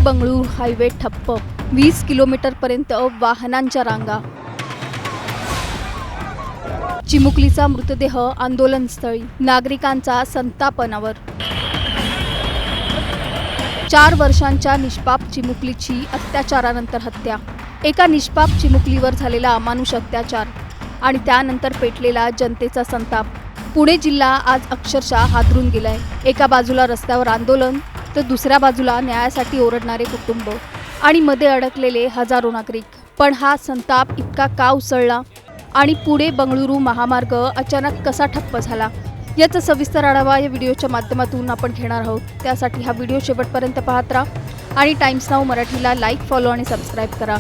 Bengaluru highway ठप्प, 20 किलोमीटरपर्यंत वाहनांच्या रांगा. चिमुकलीचा मृतदेह आंदोलनस्थळी, नागरिकांचा संतापनावर. 4 वर्षांच्या निष्पाप चिमुकलीची अत्याचारानंतर हत्या. एका निष्पाप चिमुकलीवर झालेला अमानुष अत्याचार आणि त्यानंतर पेटलेला जनतेचा संताप. पुणे जिल्हा आज अक्षरशः हादरून गेलाय. एका बाजूला रस्त्यावर आंदोलन, तर दुसऱ्या बाजूला न्यायासाठी ओरडणारे कुटुंब आणि मध्ये अडकलेले हजारो नागरिक. पण हा संताप इतका का उसळला आणि पुणे बंगळुरू महामार्ग अचानक कसा ठप्प झाला, याचा सविस्तर आढावा या व्हिडिओच्या माध्यमातून आपण घेणार आहोत. त्यासाठी हा व्हिडिओ शेवटपर्यंत पाहत राहा आणि टाइम्स नाऊ मराठीला लाईक, फॉलो आणि सबस्क्राईब करा.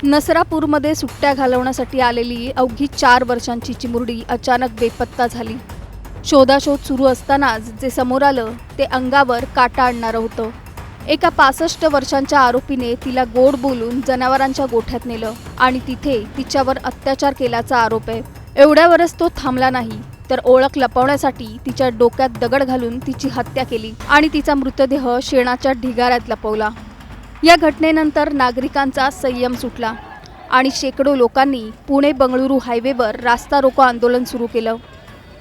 नसरापूरमध्ये सुट्ट्या घालवण्यासाठी आलेली अवघी 4 वर्षांची चिमुरडी अचानक बेपत्ता झाली. शोधाशोध सुरू असतानाच जे समोर आलं ते अंगावर काटा आणणारं होतं. एका 65 वर्षांच्या आरोपीने तिला गोड बोलून जनावरांच्या गोठ्यात नेलं आणि तिथे तिच्यावर अत्याचार केल्याचा आरोप आहे. एवढ्यावरच तो थांबला नाही, तर ओळख लपवण्यासाठी तिच्या डोक्यात दगड घालून तिची हत्या केली आणि तिचा मृतदेह शेणाच्या ढिगाऱ्यात लपवला. या घटनेनंतर नागरिकांचा संयम सुटला आणि शेकडो लोकांनी पुणे बंगळुरू हायवेवर रास्ता रोको आंदोलन सुरू केलं.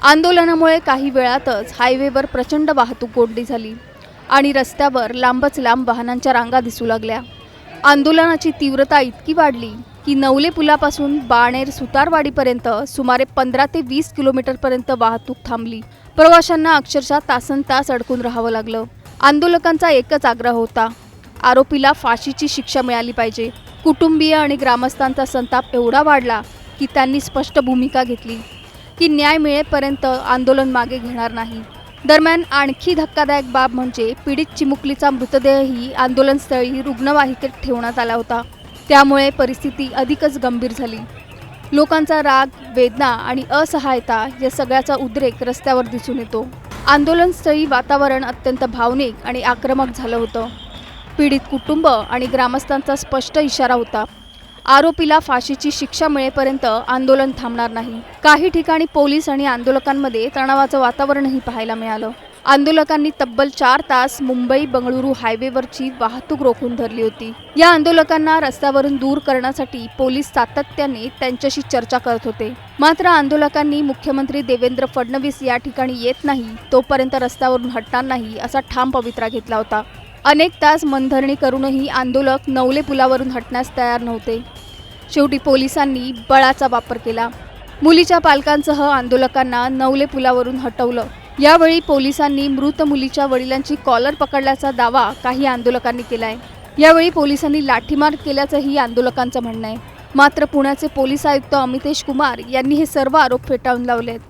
आंदोलनामुळे काही वेळातच हायवेवर प्रचंड वाहतूक कोंडी झाली आणि रस्त्यावर लांबच लांब वाहनांच्या रांगा दिसू लागल्या. आंदोलनाची तीव्रता इतकी वाढली की नवले पुलापासून बाणेर सुतारवाडीपर्यंत सुमारे 15 ते 20 किलोमीटरपर्यंत वाहतूक थांबली. प्रवाशांना अक्षरशः तासनतास अडकून राहावं लागलं. आंदोलकांचा एकच आग्रह होता, आरोपीला फाशीची शिक्षा मिळाली पाहिजे. कुटुंबीय आणि ग्रामस्थांचा संताप एवढा वाढला की त्यांनी स्पष्ट भूमिका घेतली की न्याय मिळेपर्यंत आंदोलन मागे घेणार नाही. दरम्यान आणखी धक्कादायक बाब म्हणजे पीडित चिमुकलीचा मृतदेहही आंदोलनस्थळी रुग्णवाहिकेत ठेवण्यात आला होता. त्यामुळे परिस्थिती अधिकच गंभीर झाली. लोकांचा राग, वेदना आणि असहायता या सगळ्याचा उद्रेक रस्त्यावर दिसून येतो. आंदोलनस्थळी वातावरण अत्यंत भावनिक आणि आक्रमक झालं होतं. पीडित कुटुंब आणि ग्रामस्थांचा स्पष्ट इशारा होता, आरोपीला फाशीची शिक्षा मिळेपर्यंत आंदोलन थांबणार नाही. काही ठिकाणी पोलीस आणि आंदोलकांमध्ये तणावाचं वातावरणही पाहायला मिळालं. आंदोलकांनी तब्बल 4 तास मुंबई बंगळुरू हायवेवरची वाहतूक रोखून धरली होती. या आंदोलकांना रस्त्यावरून दूर करण्यासाठी पोलीस सातत्याने त्यांच्याशी चर्चा करत होते. मात्र आंदोलकांनी मुख्यमंत्री देवेंद्र फडणवीस या ठिकाणी येत नाही तोपर्यंत रस्त्यावरून हटणार नाही असा ठाम पवित्रा घेतला होता. अनेक तास मनधरणी करूनही आंदोलक नवले पुलावरून हटण्यास तयार नव्हते. शेवटी पोलिसांनी बळाचा वापर केला. मुलीच्या पालकांसह आंदोलकांना नवले पुलावरून हटवलं. यावेळी पोलिसांनी मृत मुलीच्या वडिलांची कॉलर पकडल्याचा दावा काही आंदोलकांनी केलाय. यावेळी पोलिसांनी लाठीमार केल्याचंही आंदोलकांचं म्हणणं आहे. मात्र पुण्याचे पोलीस आयुक्त अमितेश कुमार यांनी हे सर्व आरोप फेटाळून लावलेत.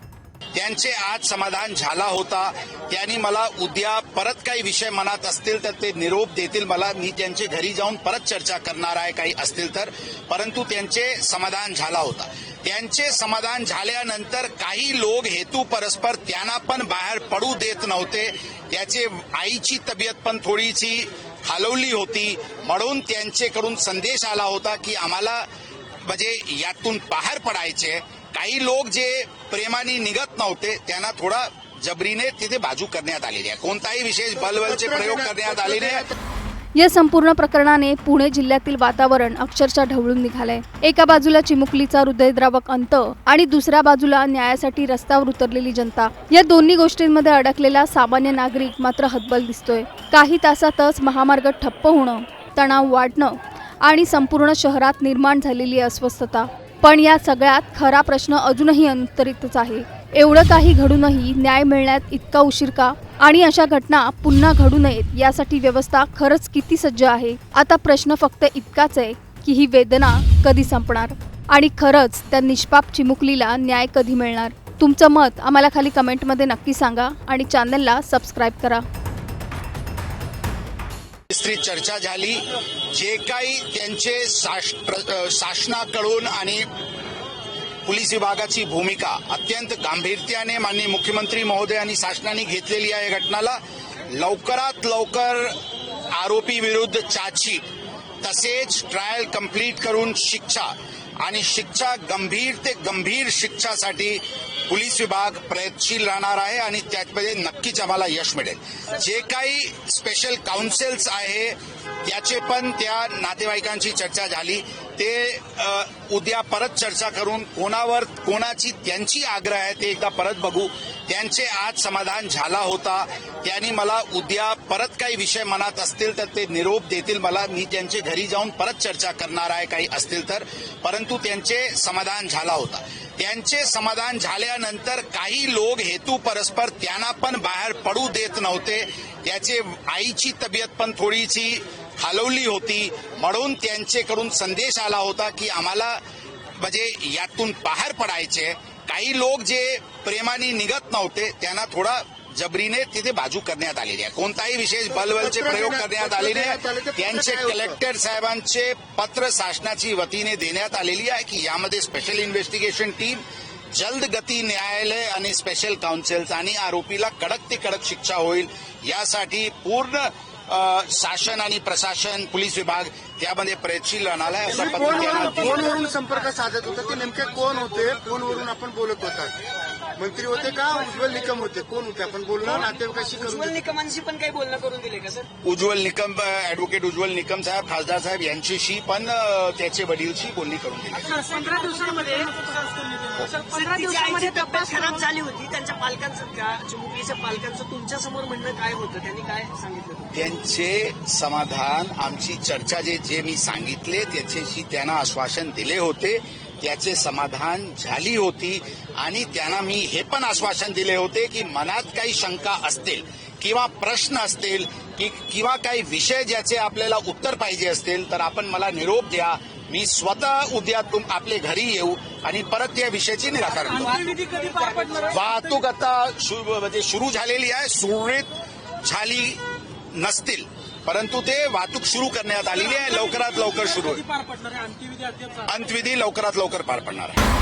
त्यांचे आज समाधान झाला होता. त्यांनी मला उद्या परत काही विषय मनात असतील तर ते निरोप देतील मला. मी त्यांच्या घरी जाऊन परत चर्चा करणार आहे काही असतील तर. परंतु त्यांचे समाधान झाला होता. त्यांचे समाधान झाल्यानंतर काही लोक हेतू परस्पर त्यांना पण बाहेर पडू देत नव्हते. त्याचे आईची तब्येत पण थोडीशी हलवली होती, म्हणून त्यांच्याकडून संदेश आला होता की आम्हाला म्हणजे यातून बाहेर पडायचे. काही लोक जे प्रेमाने निघत नव्हते त्यांना थोडा जबरीने तिथे बाजू करण्यात आलेली आहे. कोणताही विशेष बलबलचे प्रयोग करण्यात आलेले आहेत. या संपूर्ण प्रकरणाने पुणे जिल्ह्यातील वातावरण अक्षरशः ढवळून निघालंय. एका बाजूला चिमुकलीचा हृदयद्रावक अंत आणि दुसऱ्या बाजूला न्यायासाठी रस्त्यावर उतरलेली जनता. या दोन्ही गोष्टींमध्ये अडकलेला सामान्य नागरिक मात्र हतबल दिसतोय. काही तासातच महामार्ग ठप्प होणं, तणाव वाढणं आणि संपूर्ण शहरात निर्माण झालेली अस्वस्थता. पण या सगळ्यात खरा प्रश्न अजूनही अनुत्तरितच आहे. एवढं काही घडूनही न्याय मिळण्यात इतका उशीर का? आणि अशा घटना पुन्हा घडू नयेत यासाठी व्यवस्था खरंच किती सज्ज आहे? आता प्रश्न फक्त इतकाच आहे की ही वेदना कधी संपणार आणि खरंच त्या निष्पाप चिमुकलीला न्याय कधी मिळणार? तुमचं मत आम्हाला खाली कमेंटमध्ये नक्की सांगा आणि चॅनलला सबस्क्राईब करा. विस्तृत चर्चा झाली. जे काही त्यांचे शासनाकडून आणि पोलीस विभागाची भूमिका अत्यंत गांभीर्याने माननीय मुख्यमंत्री महोदय आणि शासनाने घेतलेली आहे. घटनाला लवकरात लवकर आरोपी विरुद्ध चार्जशीट तसेच ट्रायल कंप्लीट करून शिक्षा आणि शिक्षा गंभीर ते गंभीर शिक्षासाठी पोलीस विभाग प्रयत्नशील राहणार आहे आणि त्यामध्ये नक्कीच आम्हाला यश मिळेल. जे काही स्पेशल काउन्सिल्स आहे त्याचे पण त्या नातेवाईकांची चर्चा झाली. ते उद्या परत चर्चा करून कोणाची त्यांची आग्रह आहे ते एकदा परत बघू. त्यांचे आज समाधान झाला होता. त्यांनी मला उद्या परत काही विषय मनात असतील तर ते निरोप देतील मला. मी त्यांचे घरी जाऊन परत चर्चा करणार आहे काही असतील तर. परंतु त्यांचे समाधान झाला होता. त्यांचे समाधान झाल्यानंतर काही लोक हेतू परस्पर त्यांना पण बाहेर पडू देत नव्हते. त्याचे आईची तब्येत पण थोडीशी खालवली होती म्हणून त्यांच्याकडून संदेश आला होता की आम्हाला म्हणजे यातून बाहेर पडायचे. काही लोक जे प्रेमाने निघत नव्हते त्यांना थोडा जबरीने तिथे बाजू करण्यात आलेली आहे. कोणताही विशेष बलबलचे प्रयोग करण्यात आलेले आहे. त्यांचे कलेक्टर साहेबांचे पत्र शासनाची वतीने देण्यात आलेली आहे की यामध्ये स्पेशल इन्व्हेस्टिगेशन टीम, जलद गती न्यायालय आणि स्पेशल काउन्सिल्स आणि आरोपीला कडक ते कडक शिक्षा होईल यासाठी पूर्ण शासन आणि प्रशासन, पोलीस विभाग त्यामध्ये प्रयत्नशील राहणार आहे असं पत्र त्यांना दिलं. फोनवरून संपर्क साधत होता ते नेमके कोण होते? फोनवरून आपण बोलत होता. मंत्री होते का उज्ज्वल निकम होते? कोण होते? आपण बोललो नातेवाईकाशी करून. उज्ज्वल निकमांशी पण काही बोलणं करून दिले का सर? उज्ज्वल निकम, ऍडव्होकेट उज्ज्वल निकम साहेब, खासदार साहेब यांच्याशी पण त्याचे वडीलशी बोलणी करून दिली. 15 दिवसांमध्ये तिची आईची तब्येत खराब झाली होती. त्यांच्या पालकांचं, चिमुकलीच्या पालकांचं तुमच्या समोर म्हणणं काय होतं? त्यांनी काय सांगितलं? त्यांचे समाधान, आमची चर्चा जे मी सांगितले त्याच्याशी त्यांना आश्वासन दिले होते. त्याचे समाधान झाली होती आणि त्यांना मी हे पण आश्वासन दिले होते की मनात काही शंका असतील किंवा प्रश्न असतील किंवा काही विषय ज्याचे आपल्याला उत्तर पाहिजे असतील तर आपण मला निरोप द्या. मी स्वतः उद्या आपले घरी येऊ आणि परत या विषयाची निराकरण करू. वाहतूक आता म्हणजे सुरू झालेली आहे. सुरळीत झाली नसतील परंतु ते वाहतूक सुरू करण्यात आलेली आहे. लवकरात लवकर सुरू होईल. अंतविधी लवकरात लवकर पार पडणार आहे.